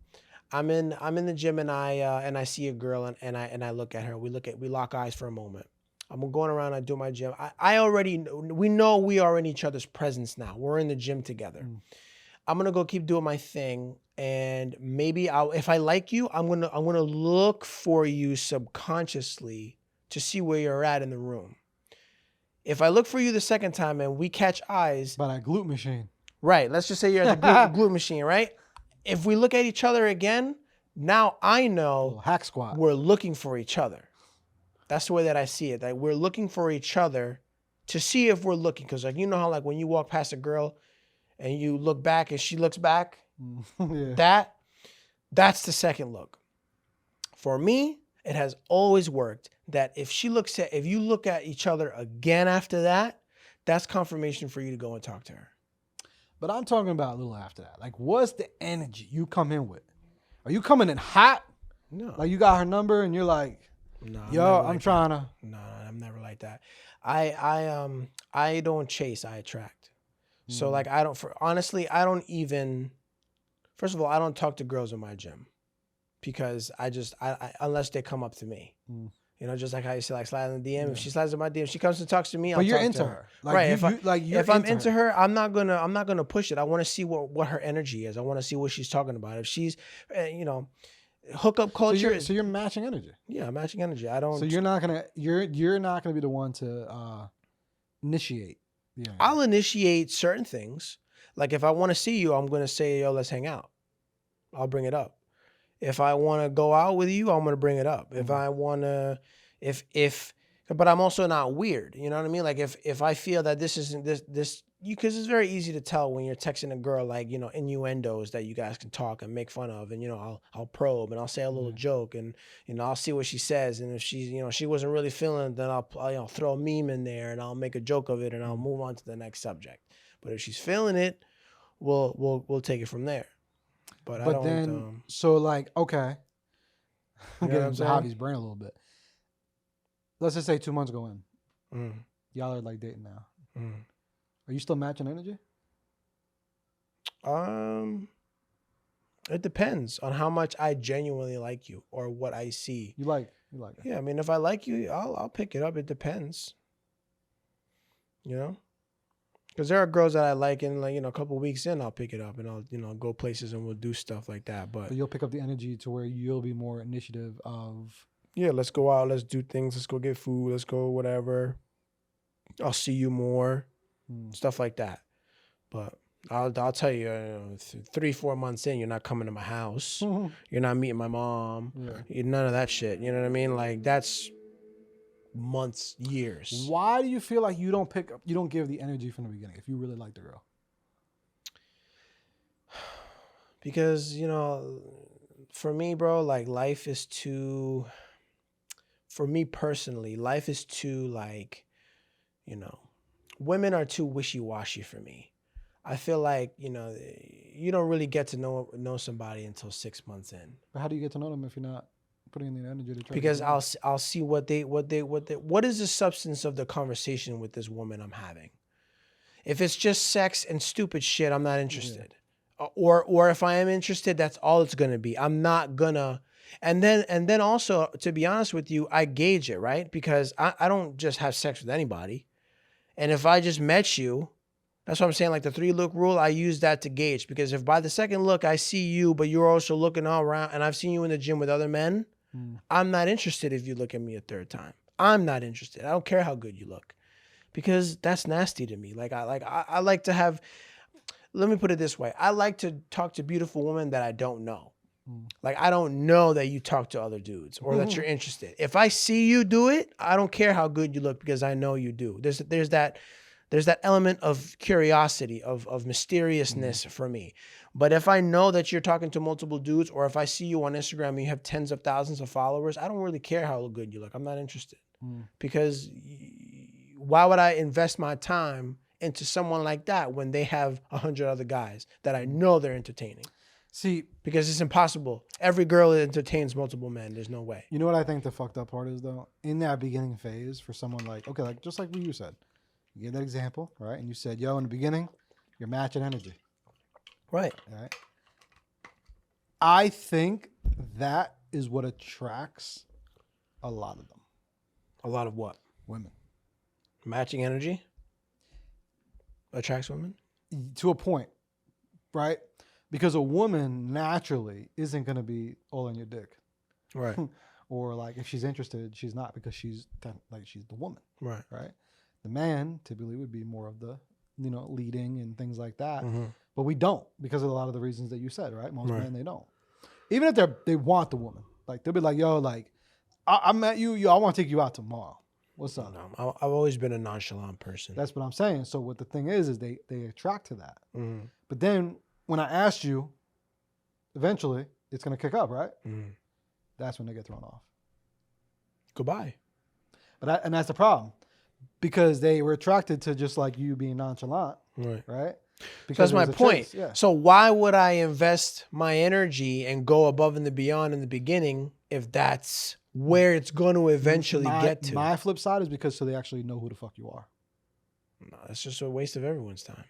I'm in the gym and I see a girl and I look at her. We lock eyes for a moment. I'm going around. I do my gym. We know we are in each other's presence now. We're in the gym together. I'm gonna go keep doing my thing, and maybe if I like you, I'm gonna look for you subconsciously to see where you're at in the room. If I look for you the second time and we catch eyes, by that glute machine, right? Let's just say you're at the glute machine, right? If we look at each other again, now I know hack squat. We're looking for each other. That's the way that I see it. That we're looking for each other to see if we're looking, because how when you walk past a girl and you look back and she looks back, that's the second look. For me, it has always worked that if you look at each other again after that, that's confirmation for you to go and talk to her. But I'm talking about a little after that. Like, what's the energy you come in with? Are you coming in hot? No. Like, you got her number and you're like, yo, I'm trying to. No, I'm never like that. I don't chase, I attract. So honestly, I don't even, first of all, I don't talk to girls in my gym because I unless they come up to me. Just like how you say, like, slide in the DM. If she slides in my DM, she comes and talks to me, I'll talk to her. But you're into her. Right. If I'm into her, I'm not gonna push it. I want to see what her energy is. I want to see what she's talking about. If she's, Hookup So culture. you're matching energy. Yeah, matching energy. I don't. So you're not gonna be the one to initiate the energy. I'll initiate certain things. Like if I want to see you, I'm gonna say, yo, let's hang out. I'll bring it up. If I want to go out with you, I'm gonna bring it up. If I want to, if, but I'm also not weird. You know what I mean? Like if I feel that this isn't this you, because it's very easy to tell when you're texting a girl, like, innuendos that you guys can talk and make fun of, and I'll probe and I'll say a little joke, and I'll see what she says, and if she's she wasn't really feeling it, then I'll throw a meme in there and I'll make a joke of it and I'll move on to the next subject. But if she's feeling it, we'll take it from there. But I don't. Then, so like, okay, I'm You know getting what I'm into saying? Javi's brain a little bit. Let's just say 2 months go in. Y'all are like dating now. Are you still matching energy? It depends on how much I genuinely like you or what I see. You like it. Yeah, I mean, if I like you, I'll pick it up. It depends. Because there are girls that I like, and like, a couple weeks in, I'll pick it up and I'll go places and we'll do stuff like that. But you'll pick up the energy to where you'll be more initiative of. Yeah, let's go out, let's do things, let's go get food, let's go whatever. I'll see you more, stuff like that. But I'll tell you, 3-4 months in, you're not coming to my house. You're not meeting my mom. Yeah. None of that shit. You know what I mean? Like, that's months, years. Why do you feel like you don't give the energy from the beginning if you really like the girl? Because, for me, bro, like, for me personally, life is too, like, women are too wishy-washy for me. I feel like, you don't really get to know somebody until 6 months in. But how do you get to know them if you're not putting in the energy to try? Because I'll see what is the substance of the conversation with this woman I'm having. If it's just sex and stupid shit, I'm not interested. Yeah. Or if I am interested, that's all it's gonna be. I'm not gonna. And then also, to be honest with you, I gauge it, right? Because I don't just have sex with anybody. And if I just met you, that's what I'm saying, like the 3-look rule, I use that to gauge. Because if by the second look I see you, but you're also looking all around, and I've seen you in the gym with other men, I'm not interested if you look at me a third time. I'm not interested. I don't care how good you look. Because that's nasty to me. Like I like to have, let me put it this way. I like to talk to beautiful women that I don't know. Like, I don't know that you talk to other dudes or that you're interested. If I see you do it, I don't care how good you look because I know you do. There's that element of curiosity, of mysteriousness for me. But if I know that you're talking to multiple dudes, or if I see you on Instagram and you have tens of thousands of followers, I don't really care how good you look. I'm not interested. Because why would I invest my time into someone like that when they have 100 other guys that I know they're entertaining? See, because it's impossible. Every girl entertains multiple men. There's no way. You know what I think the fucked up part is, though? In that beginning phase, for someone like, okay, like just like what you said, you gave that example, right? And you said, yo, in the beginning, you're matching energy. Right. All right. I think that is what attracts a lot of them. A lot of what? Women. Matching energy attracts women? To a point, right? Because a woman naturally isn't going to be all on your dick. Right. Or like if she's interested, she's not, because she's the woman. Right. Right. The man typically would be more of the, leading and things like that. Mm-hmm. But we don't, because of a lot of the reasons that you said, right? Most men, they don't. Even if they want the woman. Like, they'll be like, yo, like, I met you, I want to take you out tomorrow. What's up? No, I've always been a nonchalant person. That's what I'm saying. So what the thing is they attract to that. Mm-hmm. But then when I asked you, eventually it's going to kick up, right? Mm-hmm. That's when they get thrown off. Goodbye. And that's the problem, because they were attracted to just like you being nonchalant, right? Because that's my point. Yeah. So why would I invest my energy and go above and beyond in the beginning if that's where it's going to eventually get to? My flip side is because so they actually know who the fuck you are. No, that's just a waste of everyone's time.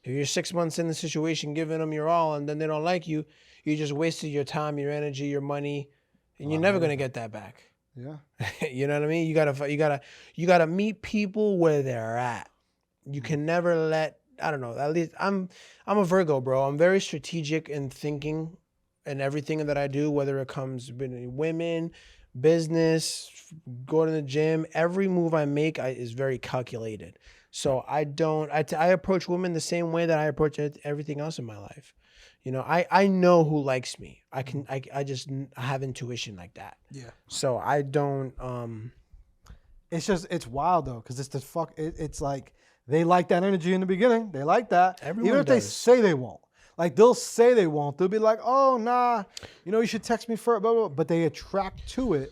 If you're 6 months in the situation, giving them your all, and then they don't like you, you just wasted your time, your energy, your money, and you're never gonna get that back. Yeah. You know what I mean? You gotta meet people where they're at. You can never let, I don't know, at least I'm a Virgo, bro. I'm very strategic in thinking in everything that I do, whether it comes with women, business, go to the gym, every move I make is very calculated. So I don't, I approach women the same way that I approach everything else in my life. You know, I know who likes me. I just have intuition like that. Yeah. So I don't, It's wild though, because it's like they like that energy in the beginning. They like that. Everyone Even if they does. say they won't. Like they'll say they won't. They'll be like, oh nah, you should text me first, blah, blah, blah. But they attract to it.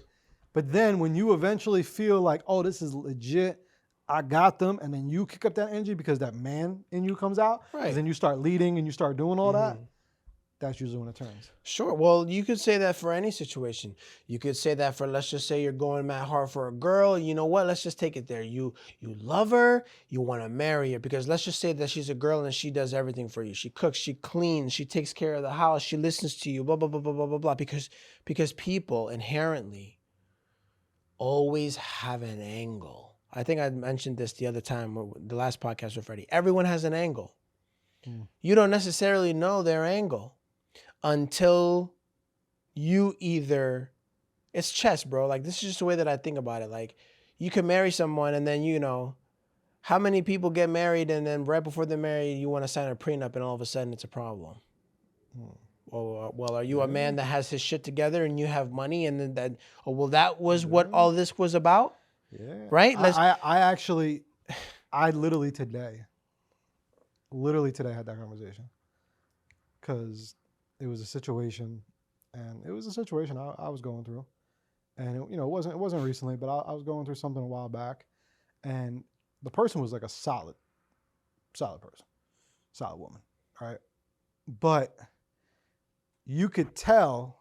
But then when you eventually feel like, oh, this is legit, I got them, and then you kick up that energy because that man in you comes out. Right. And then you start leading and you start doing all that. That's usually when it turns. Sure. Well, you could say that for any situation. You could say that for, let's just say you're going mad hard for a girl. You know what? Let's just take it there. You love her. You want to marry her, because let's just say that she's a girl and she does everything for you. She cooks, she cleans, she takes care of the house, she listens to you, blah, blah, blah, blah, blah, blah, blah. Because people inherently always have an angle. I think I mentioned this the other time, the last podcast with Freddie. Everyone has an angle. You don't necessarily know their angle until you either, it's chess, bro. Like, this is just the way that I think about it. Like, you can marry someone and then, how many people get married and then right before they're married, you want to sign a prenup and all of a sudden it's a problem. Well, are you a man that has his shit together and you have money and then that was what all this was about? Yeah. Right? I literally today had that conversation, because it was a situation I was going through, and it wasn't recently, but I was going through something a while back, and the person was like a solid person, solid woman, right? But you could tell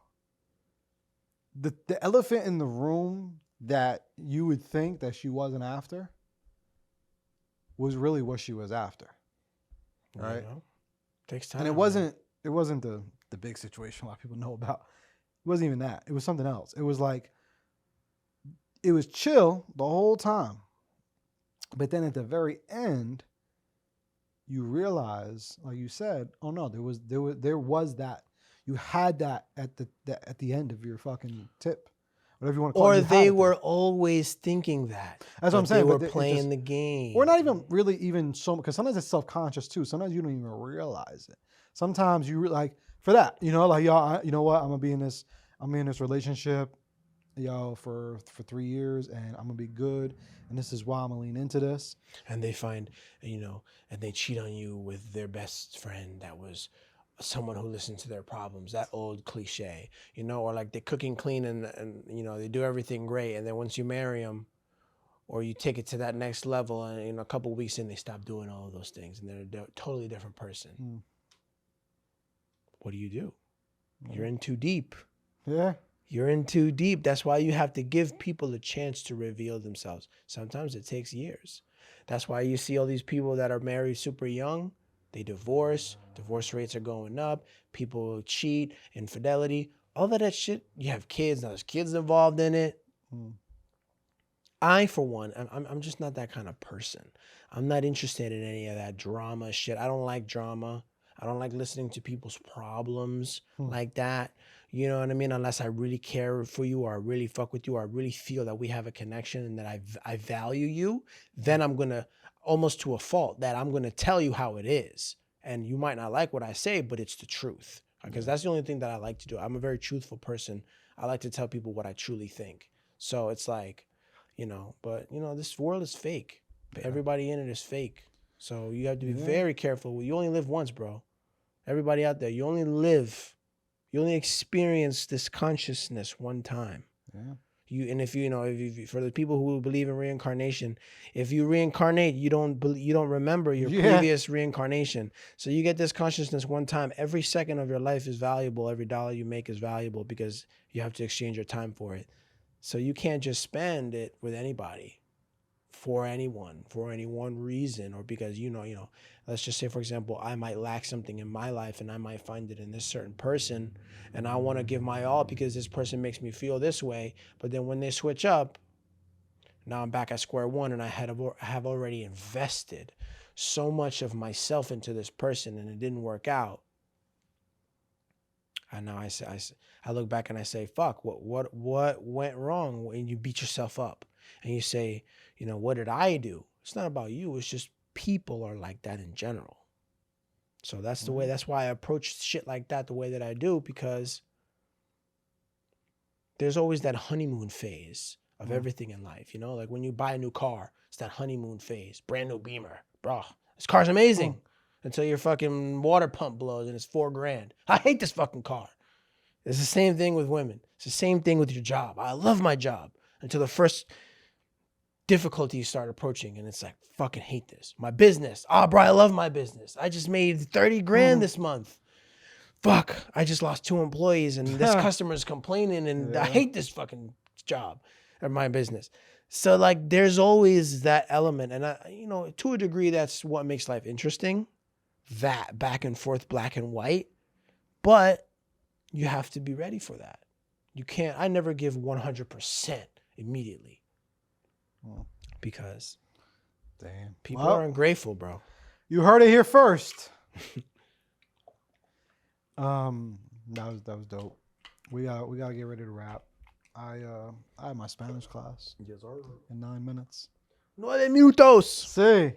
the elephant in the room that you would think that she wasn't after was really what she was after. Right. Takes time. And it wasn't the big situation a lot of people know about. It wasn't even that. It was something else. It was like, it was chill the whole time. But then at the very end, you realize, like you said, oh no, there was that. You had that at the end of your fucking tip. Whatever you want to call it. Or they were always thinking that. That's what I'm saying. They were playing the game. Or not even so, because sometimes it's self-conscious too. Sometimes you don't even realize it. Sometimes you like, for that, like, y'all, you know what? I'm in this relationship, for 3 years, and I'm gonna be good, and this is why I'm gonna lean into this. And they find, and they cheat on you with their best friend that was someone who listens to their problems, that old cliche, or like they cook and clean and they do everything great, and then once you marry them or you take it to that next level, and a couple of weeks in, they stop doing all of those things and they're a totally different person. What do? You're in too deep. Yeah. You're in too deep. That's why you have to give people a chance to reveal themselves. Sometimes it takes years. That's why you see all these people that are married super young. They divorce rates are going up, people cheat, infidelity, all of that shit. You have kids, now there's kids involved in it. I, for one, I'm just not that kind of person. I'm not interested in any of that drama shit. I don't like drama. I don't like listening to people's problems like that. You know what I mean? Unless I really care for you, or I really fuck with you, or I really feel that we have a connection and that I value you, then I'm going to, almost to a fault, that I'm going to tell you how it is. And you might not like what I say, but it's the truth. Because that's the only thing that I like to do. I'm a very truthful person. I like to tell people what I truly think. So it's like, but this world is fake. Yeah. Everybody in it is fake. So you have to be very careful. You only live once, bro. Everybody out there, you only experience this consciousness one time. Yeah. If for the people who believe in reincarnation, if you reincarnate, you don't remember your previous reincarnation. So you get this consciousness one time. Every second of your life is valuable. Every dollar you make is valuable, because you have to exchange your time for it. So you can't just spend it with anybody, for any one reason, or because let's just say, for example, I might lack something in my life and I might find it in this certain person, and I want to give my all because this person makes me feel this way. But then when they switch up, now I'm back at square one, and I have already invested so much of myself into this person and it didn't work out. And now I look back and I say, fuck, what went wrong? When you beat yourself up and you say, you know, what did I do? It's not about you. It's just people are like that in general. So that's the way, that's why I approach shit like that the way that I do, because there's always that honeymoon phase of everything in life. You know, like when you buy a new car, it's that honeymoon phase, brand new Beamer. Bro, this car's amazing. Until your fucking water pump blows and it's $4,000. I hate this fucking car. It's the same thing with women. It's the same thing with your job. I love my job until the first difficulty you start approaching, and it's like, fucking hate this. My business. Bro, I love my business. I just made 30 grand this month. Fuck, I just lost 2 employees and this customer's complaining and I hate this fucking job or my business. So like, there's always that element. And you know, to a degree, that's what makes life interesting. That back and forth, black and white, but you have to be ready for that. You can't, I never give 100% immediately because people are ungrateful, bro. You heard it here first. That was dope. We gotta get ready to wrap. I have my Spanish class. Yes, sir. In 9 minutes. 9 minutos. See,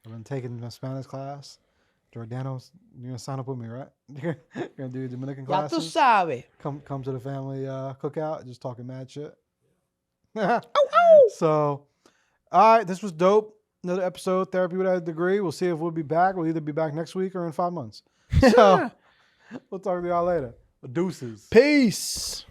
I've been taking my Spanish class. Jordano's, you're gonna sign up with me, right? You're gonna do your Dominican classes. Ya tú sabes. Come to the family cookout, just talking mad shit. Ow, ow. So, all right, this was dope. Another episode, Therapy Without a Degree. We'll see if we'll be back. We'll either be back next week or in 5 months. So, we'll talk to y'all later. Deuces. Peace.